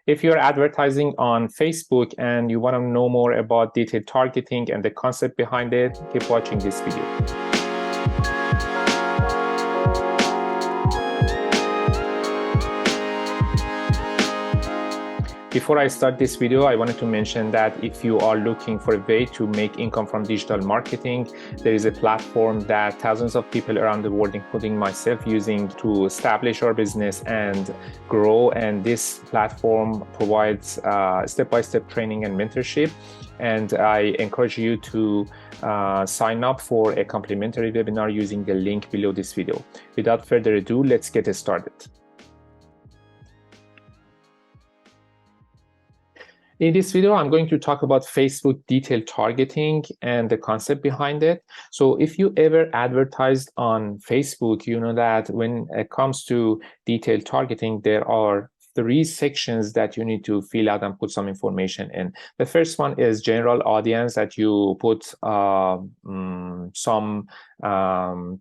If you're advertising on Facebook and you want to know more about detailed targeting and the concept behind it, keep watching this video. Before I start this video, I wanted to mention that if you are looking for a way to make income from digital marketing, there is a platform that thousands of people around the world, including myself, using to establish our business and grow. And this platform provides step-by-step training and mentorship. And I encourage you to sign up for a complimentary webinar using the link below this video. Without further ado, let's get started. In this video, I'm going to talk about Facebook detailed targeting and the concept behind it. So if you ever advertised on Facebook, you know that when it comes to detailed targeting, there are 3 sections that you need to fill out and put some information in. The first one is general audience, that you put some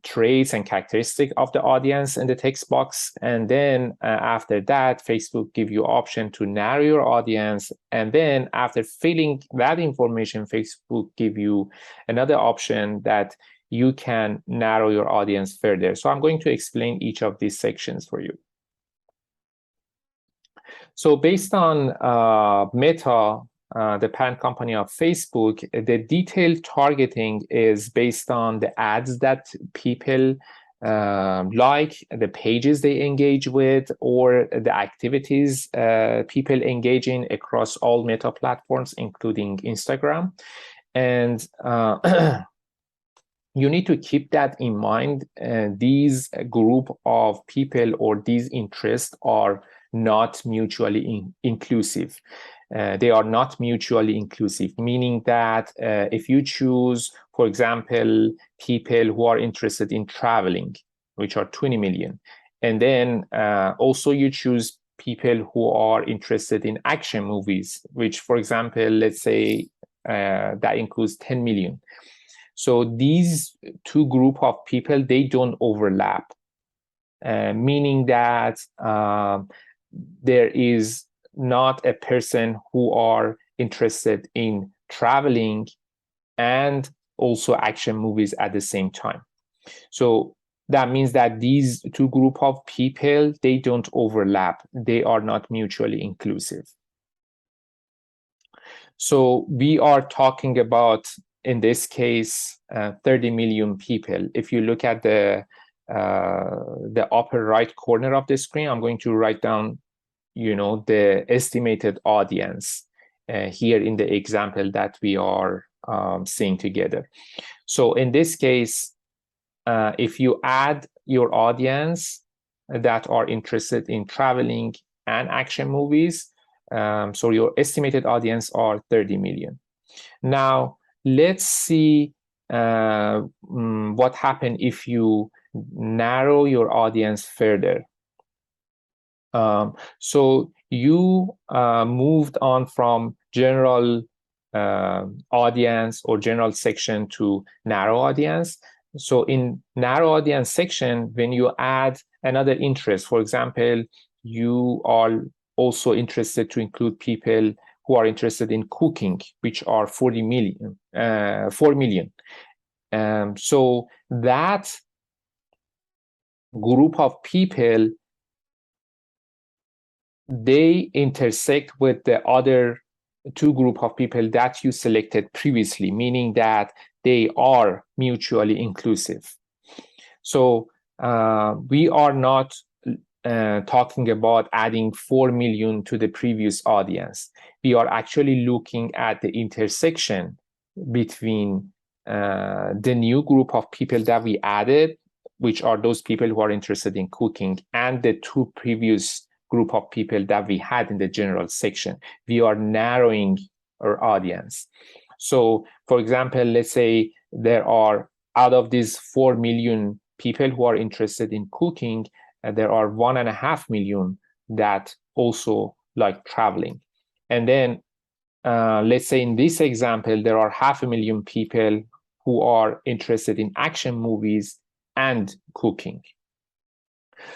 traits and characteristics of the audience in the text box. And then after that, Facebook give you option to narrow your audience. And then after filling that information, Facebook give you another option that you can narrow your audience further. So I'm going to explain each of these sections for you. So based on Meta, the parent company of Facebook, the detailed targeting is based on the ads that people like, the pages they engage with, or the activities people engage in across all Meta platforms, including Instagram. And you need to keep that in mind. These group of people or these interests are not mutually inclusive. They are not mutually inclusive, meaning that if you choose, for example, people who are interested in traveling, which are 20 million, and then also you choose people who are interested in action movies, which, for example, let's say that includes 10 million. So these 2 groups of people, they don't overlap, meaning that there is not a person who are interested in traveling and also action movies at the same time. So that means that these 2 groups of people, they don't overlap. They are not mutually inclusive. So we are talking about, in this case, 30 million people. If you look at the upper right corner of the screen, I'm going to write down, the estimated audience here in the example that we are seeing together. So in this case, if you add your audience that are interested in traveling and action movies, so your estimated audience are 30 million. Now, let's see what happens if you narrow your audience further. So you moved on from general audience or general section to narrow audience. So in narrow audience section, when you add another interest, for example, you are also interested to include people who are interested in cooking, which are 4 million. So that group of people, they intersect with the other 2 groups of people that you selected previously, meaning that they are mutually inclusive. So we are not talking about adding 4 million to the previous audience. We are actually looking at the intersection between the new group of people that we added, which are those people who are interested in cooking, and the 2 previous group of people that we had in the general section. We are narrowing our audience. So, for example, let's say there are, out of these 4 million people who are interested in cooking, there are 1.5 million that also like traveling. And then let's say in this example, there are 500,000 people who are interested in action movies and cooking.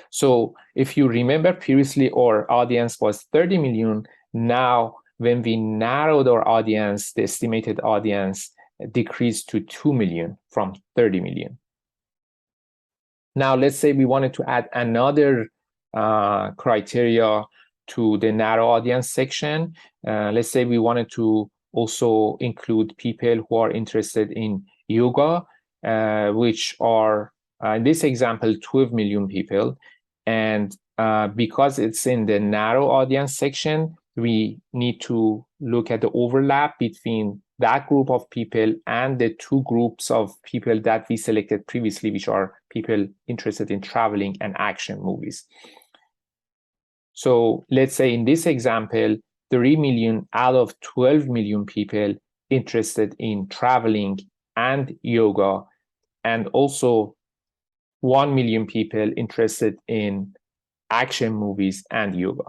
So if you remember previously, our audience was 30 million. Now, when we narrowed our audience, the estimated audience decreased to 2 million from 30 million. Now, let's say we wanted to add another criteria to the narrow audience section. Let's say we wanted to also include people who are interested in yoga, which are, in this example, 12 million people. And because it's in the narrow audience section, we need to look at the overlap between that group of people and the two groups of people that we selected previously, which are people interested in traveling and action movies. So let's say in this example, 3 million out of 12 million people interested in traveling and yoga, and also 1 million people interested in action movies and yoga.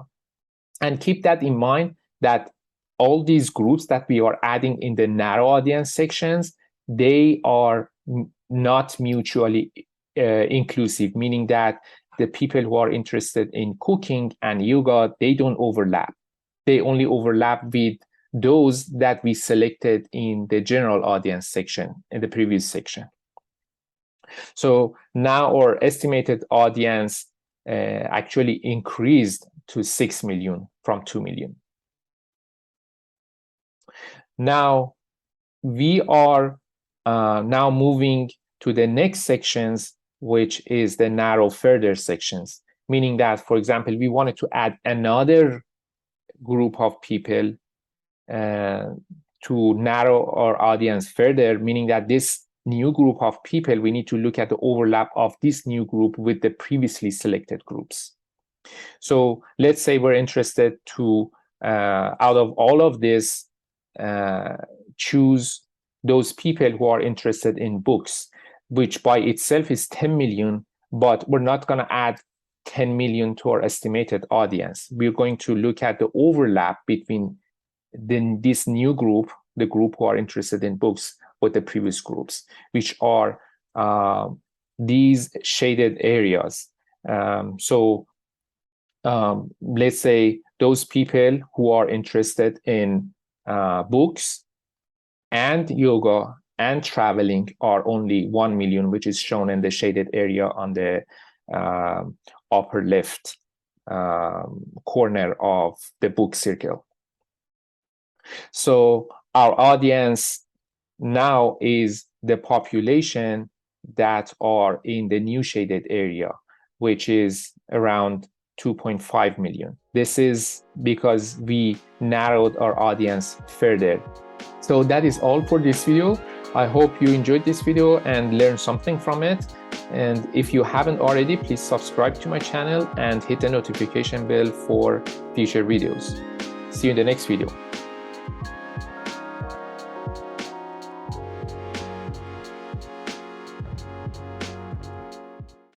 And keep that in mind that all these groups that we are adding in the narrow audience sections, they are not mutually inclusive, meaning that the people who are interested in cooking and yoga, they don't overlap. They only overlap with those that we selected in the general audience section, in the previous section. So now our estimated audience actually increased to 6 million from 2 million. Now, we are now moving to the next sections, which is the narrow further sections, meaning that, for example, we wanted to add another group of people to narrow our audience further, meaning that this new group of people, we need to look at the overlap of this new group with the previously selected groups. So let's say we're interested to, out of all of this, choose those people who are interested in books, which by itself is 10 million, but we're not going to add 10 million to our estimated audience. We're going to look at the overlap between this new group, the group who are interested in books, with the previous groups, which are these shaded areas. Let's say those people who are interested in books and yoga and traveling are only 1 million, which is shown in the shaded area on the upper left corner of the book circle. So our audience now is the population that are in the new shaded area, which is around 2.5 million. This is because we narrowed our audience further. So that is all for this video. I hope you enjoyed this video and learned something from it. And if you haven't already, please subscribe to my channel and hit the notification bell for future videos. See you in the next video.